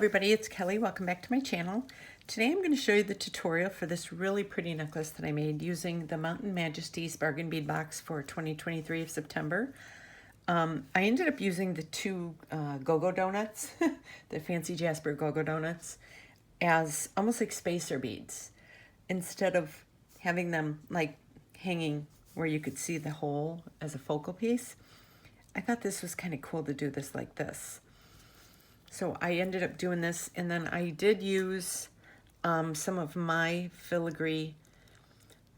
everybody, it's Kelly. Welcome back to my channel. Today I'm going to show you the tutorial for this really pretty necklace that I made using the Mountain Majesties bargain bead box for 2023 of September. I ended up using the two go-go donuts, the fancy Jasper go-go donuts, as almost like spacer beads. Instead of having them like hanging where you could see the hole as a focal piece, I thought this was kind of cool to do this like this. So I ended up doing this, and then I did use some of my filigree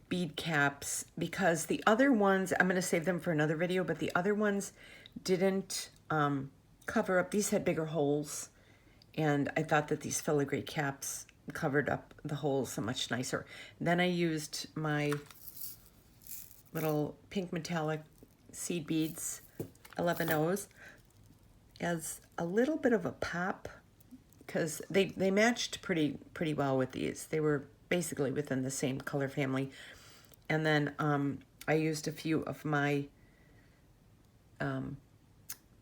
bead caps because the other ones, I'm going to save them for another video, but the other ones didn't cover up. These had bigger holes, and I thought that these filigree caps covered up the holes so much nicer. Then I used my little pink metallic seed beads, 11 O's, as a little bit of a pop because they matched pretty well with these. They were basically within the same color family. And then I used a few of my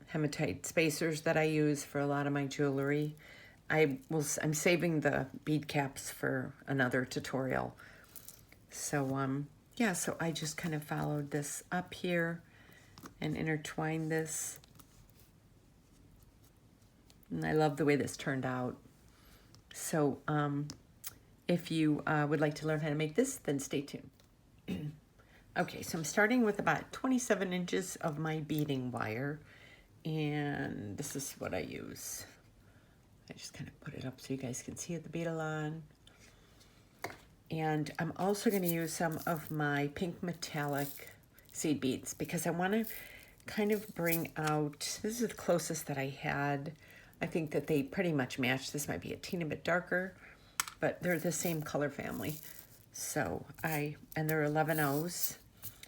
hematite spacers that I use for a lot of my jewelry. I'm saving the bead caps for another tutorial. So yeah, so I just kind of followed this up here and intertwined this. And I love the way this turned out. So if you would like to learn how to make this, then stay tuned. Okay, so I'm starting with about 27 inches of my beading wire. And this is what I use. I just kind of put it up so you guys can see it, the bead on. And I'm also going to use some of my pink metallic seed beads because I want to kind of bring out, this is the closest that I had. I think that they pretty much match. This might be a teeny bit darker, but they're the same color family. So and they're 11 O's.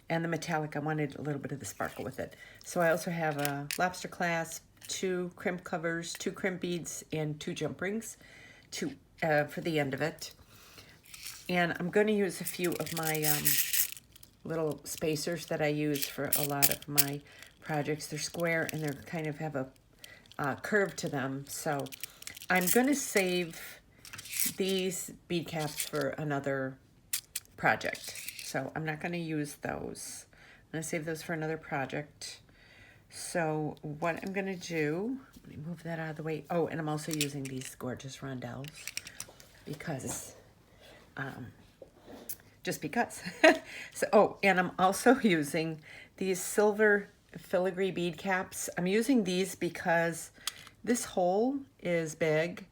And the metallic, I wanted a little bit of the sparkle with it. So I also have a lobster clasp, 2 crimp covers, 2 crimp beads, and 2 jump rings for the end of it. And I'm going to use a few of my little spacers that I use for a lot of my projects. They're square and they're kind of have a curve to them. So I'm going to save these bead caps for another project. So I'm not going to use those. I'm going to save those for another project. So what I'm going to do, let me move that out of the way. Oh, and I'm also using these gorgeous rondelles because, just because. So, and I'm also using these silver filigree bead caps. I'm using these because this hole is big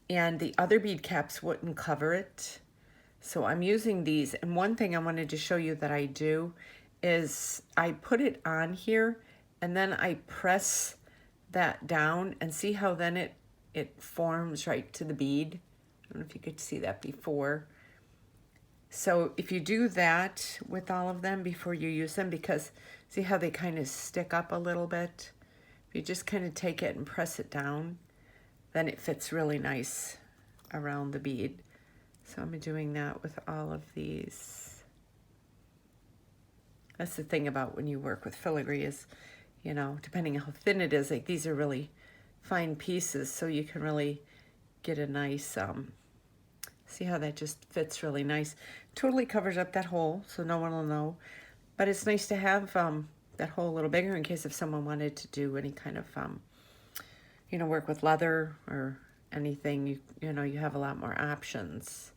and the other bead caps wouldn't cover it. So I'm using these. And one thing I wanted to show you that I do is I put it on here and then I press that down and see how then it forms right to the bead. I don't know if you could see that before. So if you do that with all of them before you use them, because see how they kind of stick up a little bit? If you just kind of take it and press it down, then it fits really nice around the bead. So I'm doing that with all of these. That's the thing about when you work with filigree is, you know, depending on how thin it is, like these are really fine pieces, so you can really get a nice, see how that just fits really nice. Totally covers up that hole, so no one will know. But it's nice to have that hole a little bigger in case if someone wanted to do any kind of, you know, work with leather or anything, you know, you have a lot more options.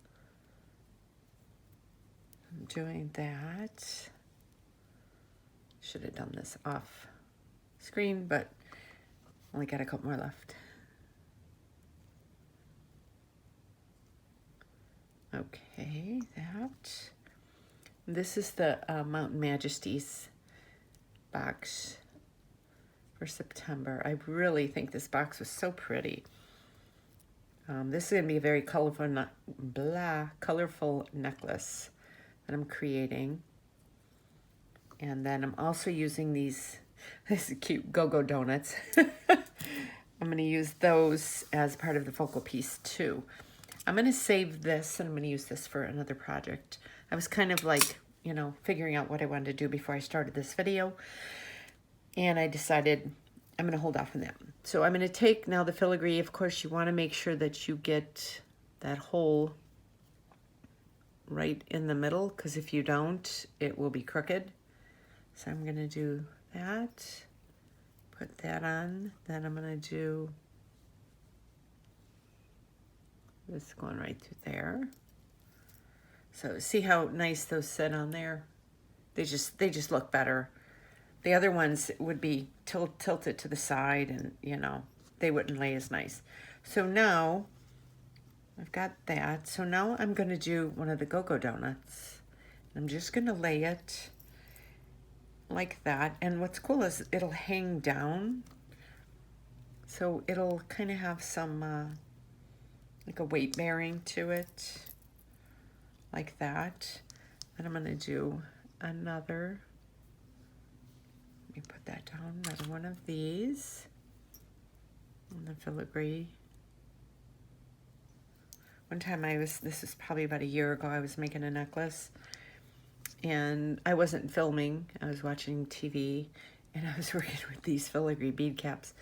I'm doing that. Should have done this off screen, but only got a couple more left. Okay, that. This is the Mountain Majesties box for September. I really think this box was so pretty. This is going to be a very colorful necklace that I'm creating. And then I'm also using these cute go-go donuts. I'm going to use those as part of the focal piece too. I'm going to save this and I'm going to use this for another project. I was kind of like, you know, figuring out what I wanted to do before I started this video. And I decided I'm going to hold off on that. So I'm going to take now the filigree. Of course, you want to make sure that you get that hole right in the middle, because if you don't, it will be crooked. So I'm going to do that, put that on. Then I'm going to do this going right through there. So see how nice those sit on there? They just look better. The other ones would be tilted to the side, and you know, they wouldn't lay as nice. So now I've got that. So now I'm going to do one of the go-go donuts. I'm just going to lay it like that. And what's cool is it'll hang down. So it'll kind of have some like a weight bearing to it, like that. And I'm going to do another. Let me put that down. Another one of these. And the filigree. One time this was probably about a year ago, I was making a necklace. And I wasn't filming. I was watching TV. And I was working with these filigree bead caps.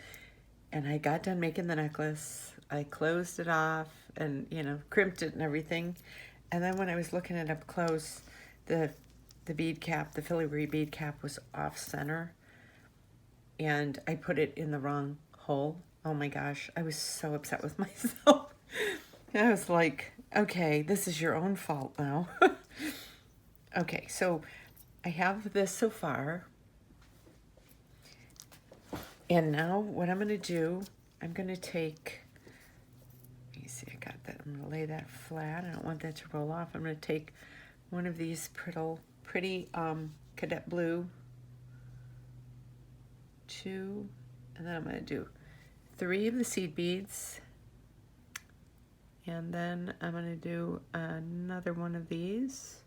And I got done making the necklace. I closed it off and, you know, crimped it and everything. And then when I was looking at it up close, the bead cap, the filigree bead cap was off center. And I put it in the wrong hole. Oh my gosh, I was so upset with myself. I was like, okay, this is your own fault now. Okay, so I have this so far. And now what I'm going to do, I'm going to take, let me see, I got that. I'm going to lay that flat. I don't want that to roll off. I'm going to take one of these pretty cadet blue, 2, and then I'm going to do 3 of the seed beads. And then I'm going to do another one of these.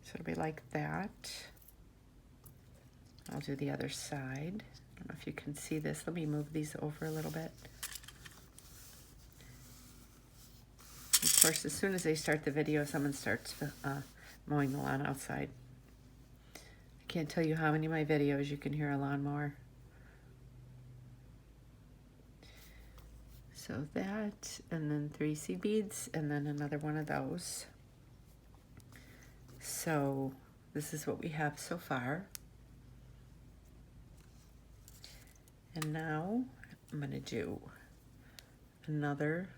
So it'll be like that. I'll do the other side. I don't know if you can see this. Let me move these over a little bit. Of course, as soon as they start the video, someone starts mowing the lawn outside. I can't tell you how many of my videos you can hear a lawnmower. So that, and then 3 seed beads, and then another one of those. So this is what we have so far. And now I'm going to do another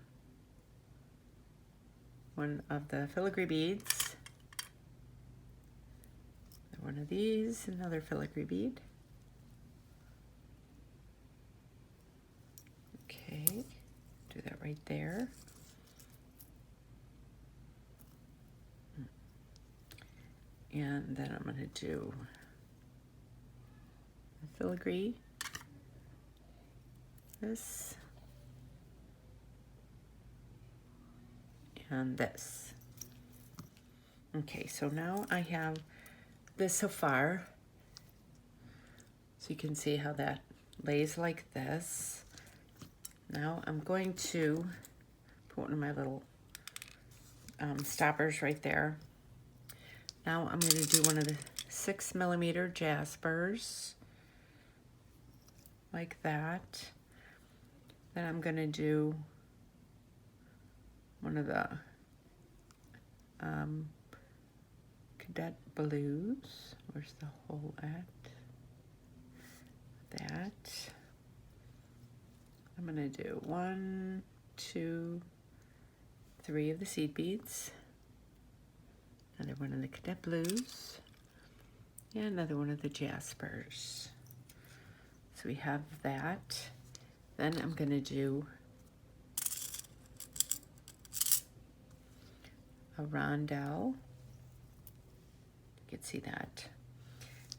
one of the filigree beads. One of these, another filigree bead. Okay, do that right there. And then I'm going to do the filigree. This and this. Okay, so now I have this so far. So you can see how that lays like this. Now I'm going to put one of my little stoppers right there. Now I'm going to do one of the 6mm jaspers, like that. Then I'm going to do one of the cadet blues. Where's the hole at? That. I'm going to do 1, 2, 3 of the seed beads. Another one of the cadet blues. And another one of the jaspers. So we have that. Then I'm going to do a rondelle. You can see that.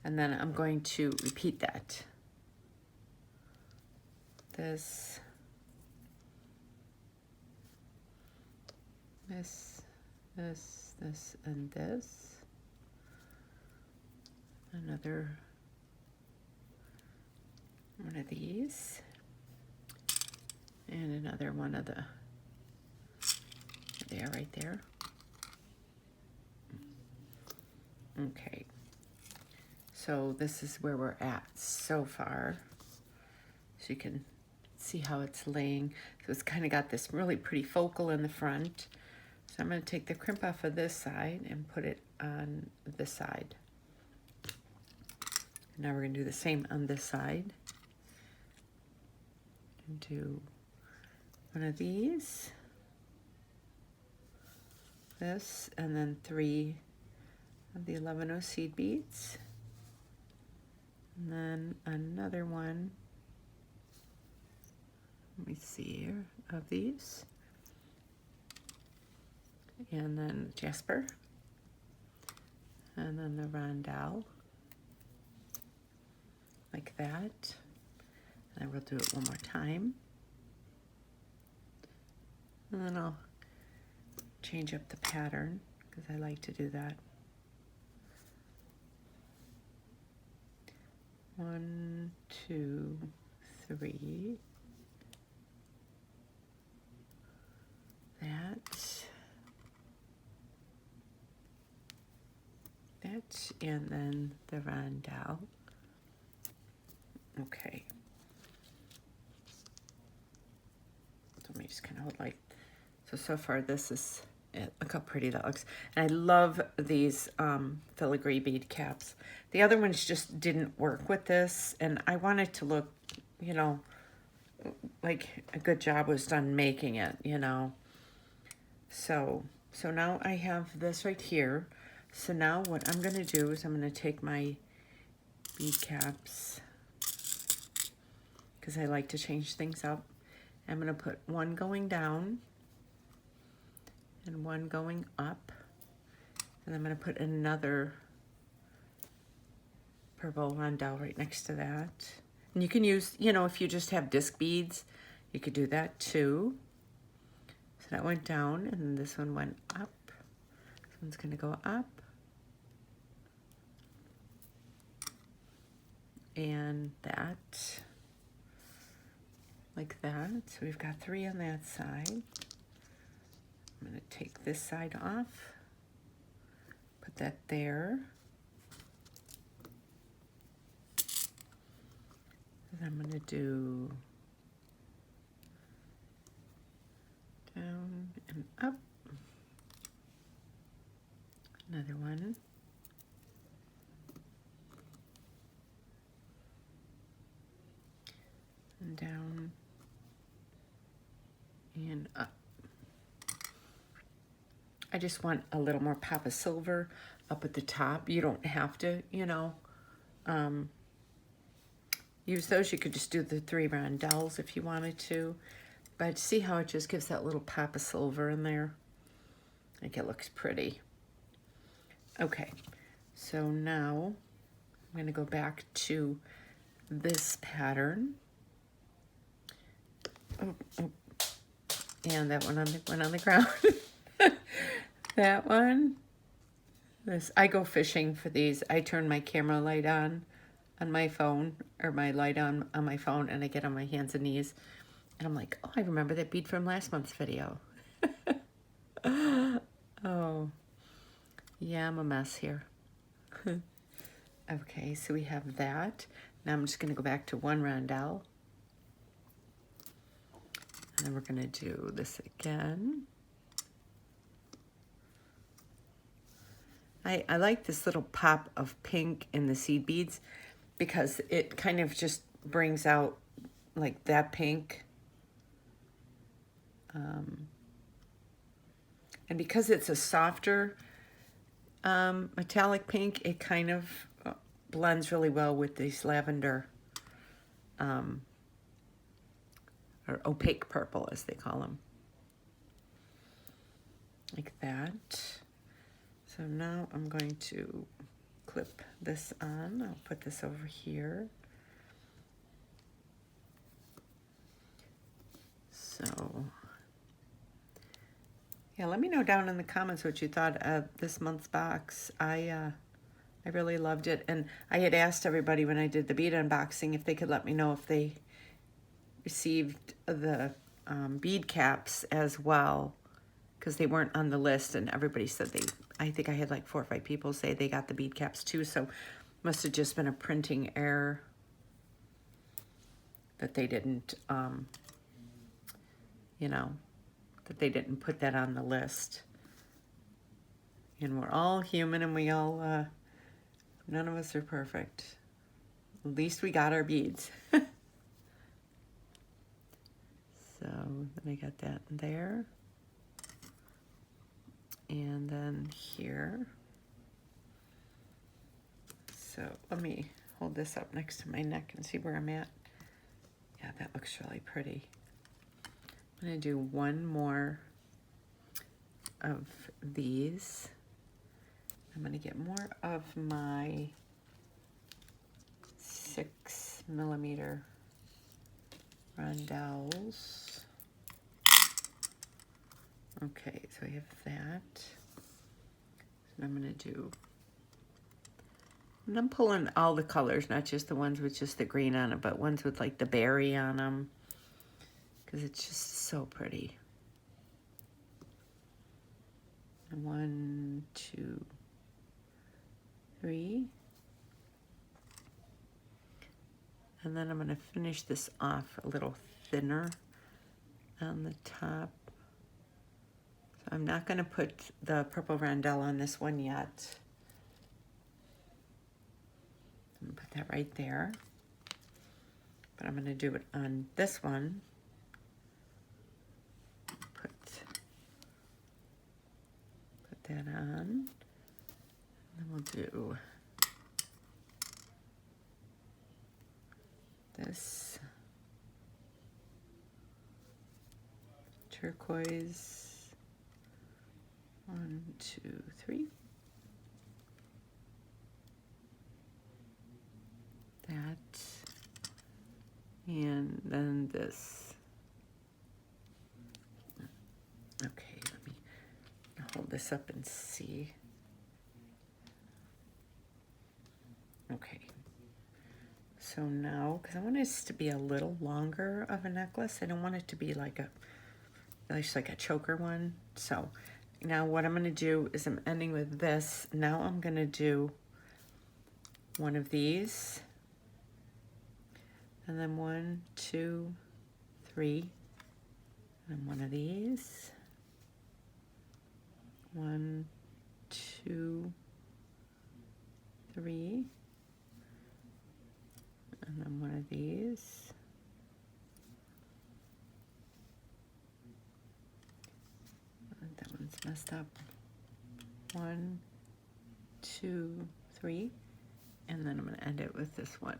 And then I'm going to repeat that. This, and this. Another one of these. And another one of the, there, right there. Okay. So this is where we're at so far. you can see how it's laying. So it's kind of got this really pretty focal in the front. So I'm going to take the crimp off of this side and put it on this side. Now we're going to do the same on this side. And do one of these, this, and then 3 of the 11-0 seed beads. And then another one, let me see here, of these. And then Jasper. And then the rondelle. Like that. And we'll do it one more time. And then I'll change up the pattern because I like to do that. 1, 2, 3. That, and then the rondelle. Okay. So let me just kind of hold like, so far this is it. Look how pretty that looks. And I love these filigree bead caps. The other ones just didn't work with this, and I wanted to look, you know, like a good job was done making it, you know. So now I have this right here. So now what I'm going to do is I'm going to take my bead caps, because I like to change things up. I'm going to put one going down and one going up. And I'm going to put another purple rondelle right next to that. And you can use, you know, if you just have disc beads, you could do that too. So that went down, and this one went up. This one's going to go up. And that, like that. So we've got 3 on that side. I'm going to take this side off, put that there. And I'm going to do down and up. Another one. And down and up. I just want a little more pop of silver up at the top. You don't have to, you know, use those. You could just do the 3 rondelles if you wanted to. But see how it just gives that little pop of silver in there? I think it looks pretty. Okay, so now I'm going to go back to this pattern. Oh. And that one went on the ground. That one. This, I go fishing for these. I turn my camera light on my phone, or my light on my phone, and I get on my hands and knees. And I'm like, oh, I remember that bead from last month's video. Oh, yeah, I'm a mess here. Okay, so we have that. Now I'm just going to go back to 1 rondelle. And then we're going to do this again. I like this little pop of pink in the seed beads because it kind of just brings out like that pink. And because it's a softer metallic pink, it kind of blends really well with these lavender or opaque purple, as they call them. Like that. So now I'm going to clip this on. I'll put this over here. So, yeah, let me know down in the comments what you thought of this month's box. I really loved it. And I had asked everybody when I did the bead unboxing if they could let me know if they received the bead caps as well, because they weren't on the list, and everybody said they, I think I had like 4 or 5 people say they got the bead caps too, so must have just been a printing error. that they didn't, you know, that they didn't put that on the list. And we're all human, and we all, none of us are perfect. At least we got our beads. So then I got that there. And then here. So let me hold this up next to my neck and see where I'm at. Yeah, that looks really pretty. I'm going to do one more of these. I'm going to get more of my 6mm rondelles. Okay, so I have that. And I'm going to do, and I'm pulling all the colors, not just the ones with just the green on it, but ones with like the berry on them, because it's just so pretty. And 1, 2, 3. And then I'm going to finish this off a little thinner on the top. So I'm not going to put the purple rondelle on this one yet. I'm going to put that right there. But I'm going to do it on this one. Put that on. And then we'll do this turquoise. 1, 2, 3. That. And then this. Okay, let me hold this up and see. Okay. So now, because I want this to be a little longer of a necklace, I don't want it to be like just like a choker one. So now what I'm going to do is I'm ending with this. Now I'm going to do one of these. And then 1, 2, 3. And one of these. 1, 2, 3. And then one of these. That one's messed up. 1, 2, 3. And then I'm going to end it with this one.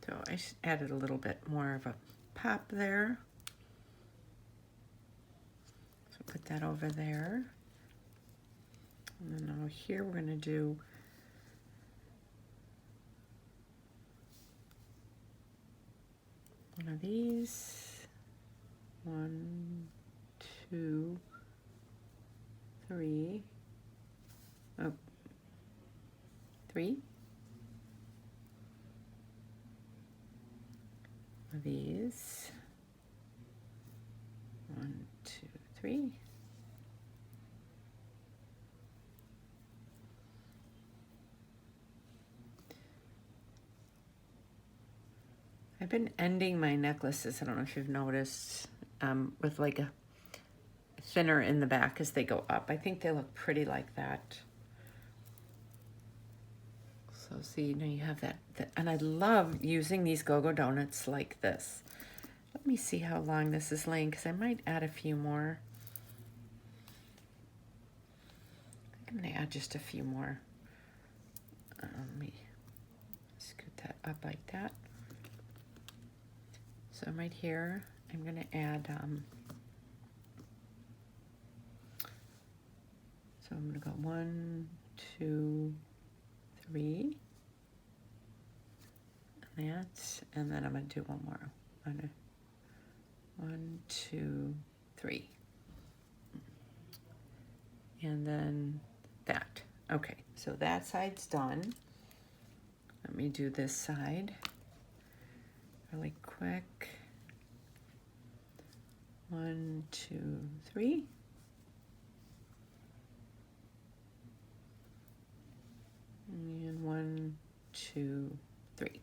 So I just added a little bit more of a pop there. So put that over there. And then over here we're going to do one of these. 1, 2, 3. Oh, 3. Of these. 1, 2, 3. I've been ending my necklaces, I don't know if you've noticed, with like a thinner in the back as they go up. I think they look pretty like that. So see, now you have that, and I love using these go-go donuts like this. Let me see how long this is laying, because I might add a few more. I think I'm going to add just a few more. Let me scoot that up like that. So right here, I'm going to add, so I'm going to go 1, 2, 3. And then I'm going to do one more. 1, 2, 3. And then that. Okay, so that side's done. Let me do this side really quick. 1, 2, 3. And 1, 2, 3.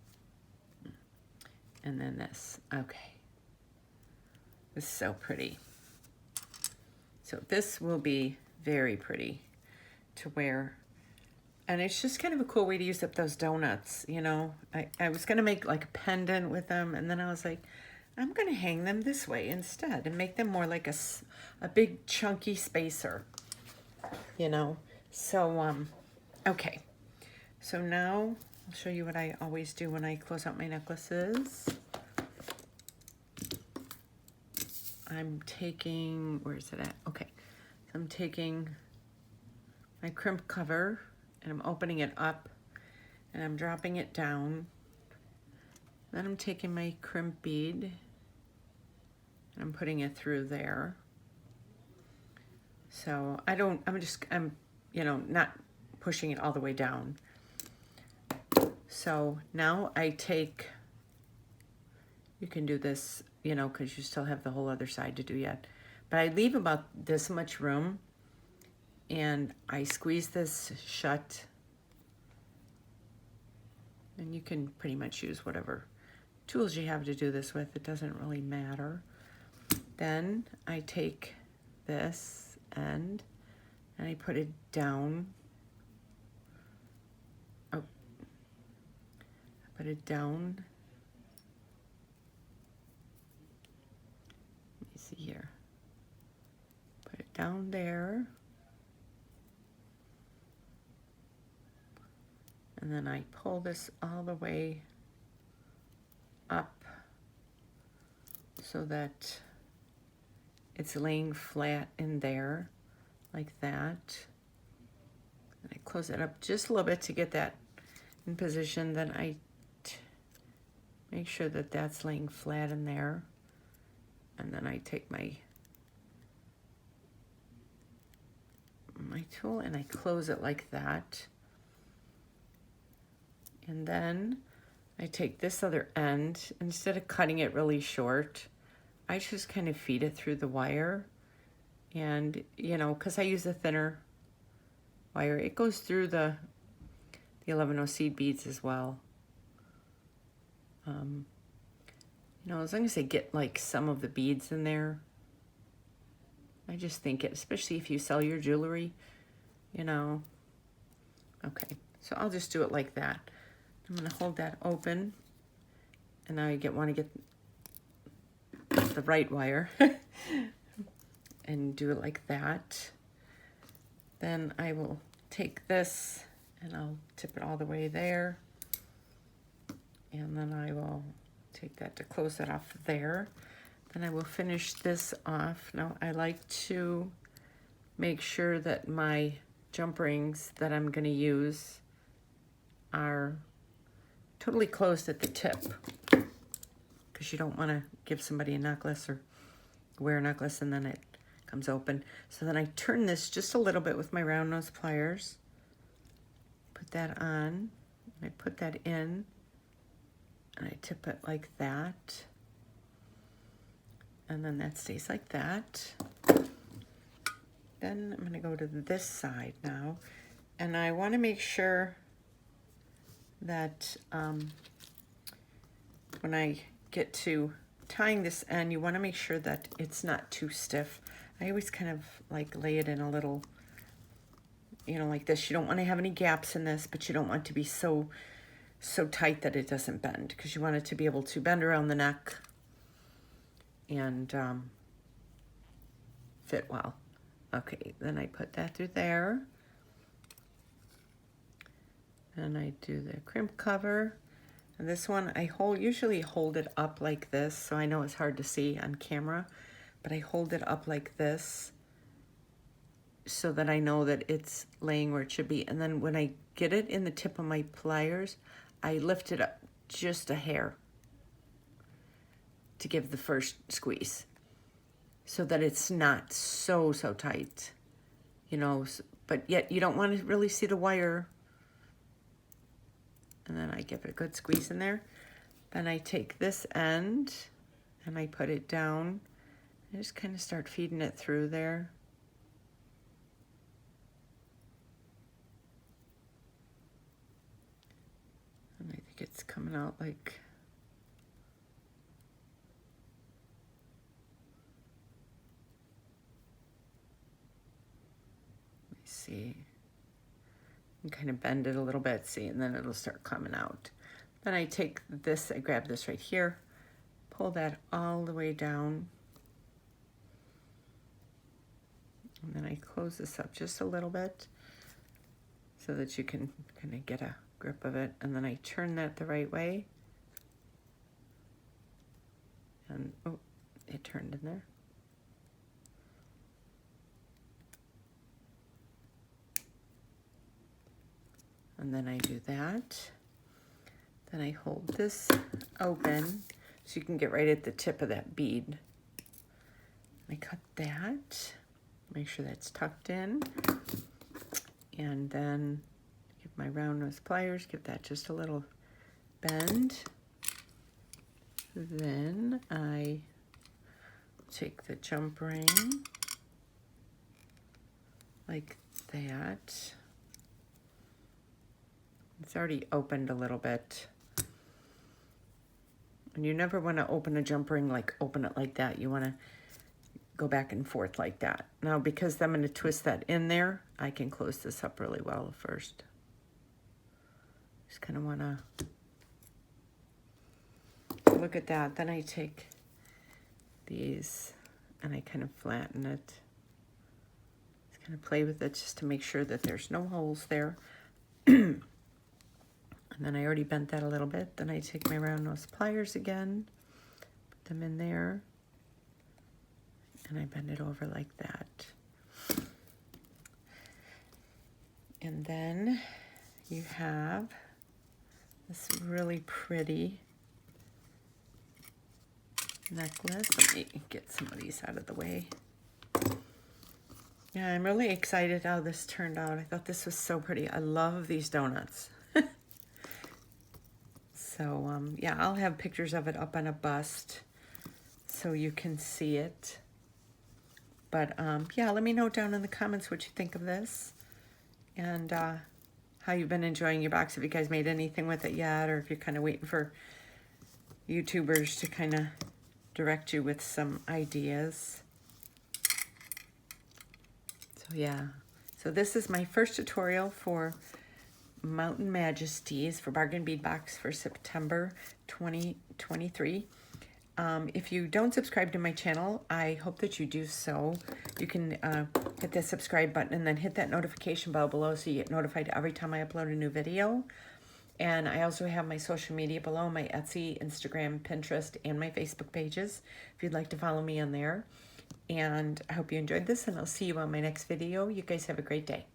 this. Okay. This is so pretty. So this will be very pretty to wear. And it's just kind of a cool way to use up those donuts, you know. I was gonna make like a pendant with them, and then I was like, I'm gonna hang them this way instead and make them more like a big chunky spacer, you know. So, okay. So now I'll show you what I always do when I close out my necklaces. I'm taking, where is it at? Okay. So I'm taking my crimp cover, and I'm opening it up, and I'm dropping it down. Then I'm taking my crimp bead, and I'm putting it through there. So I'm, you know, not pushing it all the way down. So now I take, you can do this, you know, because you still have the whole other side to do yet. But I leave about this much room, and I squeeze this shut. And you can pretty much use whatever tools you have to do this with. It doesn't really matter. Then I take this end and I put it down. Oh, I put it down. Let me see here. Put it down there. And then I pull this all the way up so that it's laying flat in there like that. And I close it up just a little bit to get that in position. Then I make sure that that's laying flat in there. And then I take my tool and I close it like that. And then I take this other end, instead of cutting it really short, I just kind of feed it through the wire. And, you know, because I use a thinner wire, it goes through the 11 seed beads as well. You know, as long as they get like some of the beads in there, I just think it, especially if you sell your jewelry, you know. Okay, so I'll just do it like that. I'm going to hold that open, and now I want to get the right wire and do it like that. Then I will take this and I'll tip it all the way there, and then I will take that to close that off there. Then I will finish this off. Now I like to make sure that my jump rings that I'm going to use are totally closed at the tip, because you don't want to give somebody a necklace or wear a necklace and then it comes open. So then I turn this just a little bit with my round nose pliers, put that on, and I put that in, and I tip it like that, and then that stays like that. Then I'm going to go to this side now, and I want to make sure that when I get to tying this end, you want to make sure that it's not too stiff. I always kind of like lay it in a little, you know, like this. You don't want to have any gaps in this, but you don't want it to be so tight that it doesn't bend, because you want it to be able to bend around the neck and fit well. Okay, then I put that through there. And I do the crimp cover. And this one, I usually hold it up like this, so I know it's hard to see on camera, but I hold it up like this so that I know that it's laying where it should be. And then when I get it in the tip of my pliers, I lift it up just a hair to give the first squeeze, so that it's not so tight, you know, but yet you don't want to really see the wire. And then I give it a good squeeze in there. Then I take this end and I put it down. I just kind of start feeding it through there. And I think it's coming out like see, and kind of bend it a little bit, see, and then it'll start coming out. Then I take this, I grab this right here, pull that all the way down, and then I close this up just a little bit so that you can kind of get a grip of it, and then I turn that the right way, and oh, it turned in there. And then I do that. Then I hold this open so you can get right at the tip of that bead. I cut that, make sure that's tucked in, and then give my round nose pliers, give that just a little bend. Then I take the jump ring like that. It's already opened a little bit. And you never want to open a jump ring, like open it like that. You want to go back and forth like that. Now, because I'm going to twist that in there, I can close this up really well first. Just kind of want to look at that. Then I take these and I kind of flatten it. Just kind of play with it just to make sure that there's no holes there. And then I already bent that a little bit. Then I take my round nose pliers again, put them in there, and I bend it over like that. And then you have this really pretty necklace. Let me get some of these out of the way. Yeah, I'm really excited how this turned out. I thought this was so pretty. I love these donuts. So, yeah, I'll have pictures of it up on a bust so you can see it. But, yeah, let me know down in the comments what you think of this and how you've been enjoying your box. If you guys made anything with it yet, or if you're kind of waiting for YouTubers to kind of direct you with some ideas. So, yeah. So this is my first tutorial for Mountain Majesties for Bargain Bead Box for September 2023. If you don't subscribe to my channel, I hope that you do so. You can hit the subscribe button and then hit that notification bell below so you get notified every time I upload a new video. And I also have my social media below, my Etsy, Instagram, Pinterest, and my Facebook pages if you'd like to follow me on there. And I hope you enjoyed this, and I'll see you on my next video. You guys have a great day.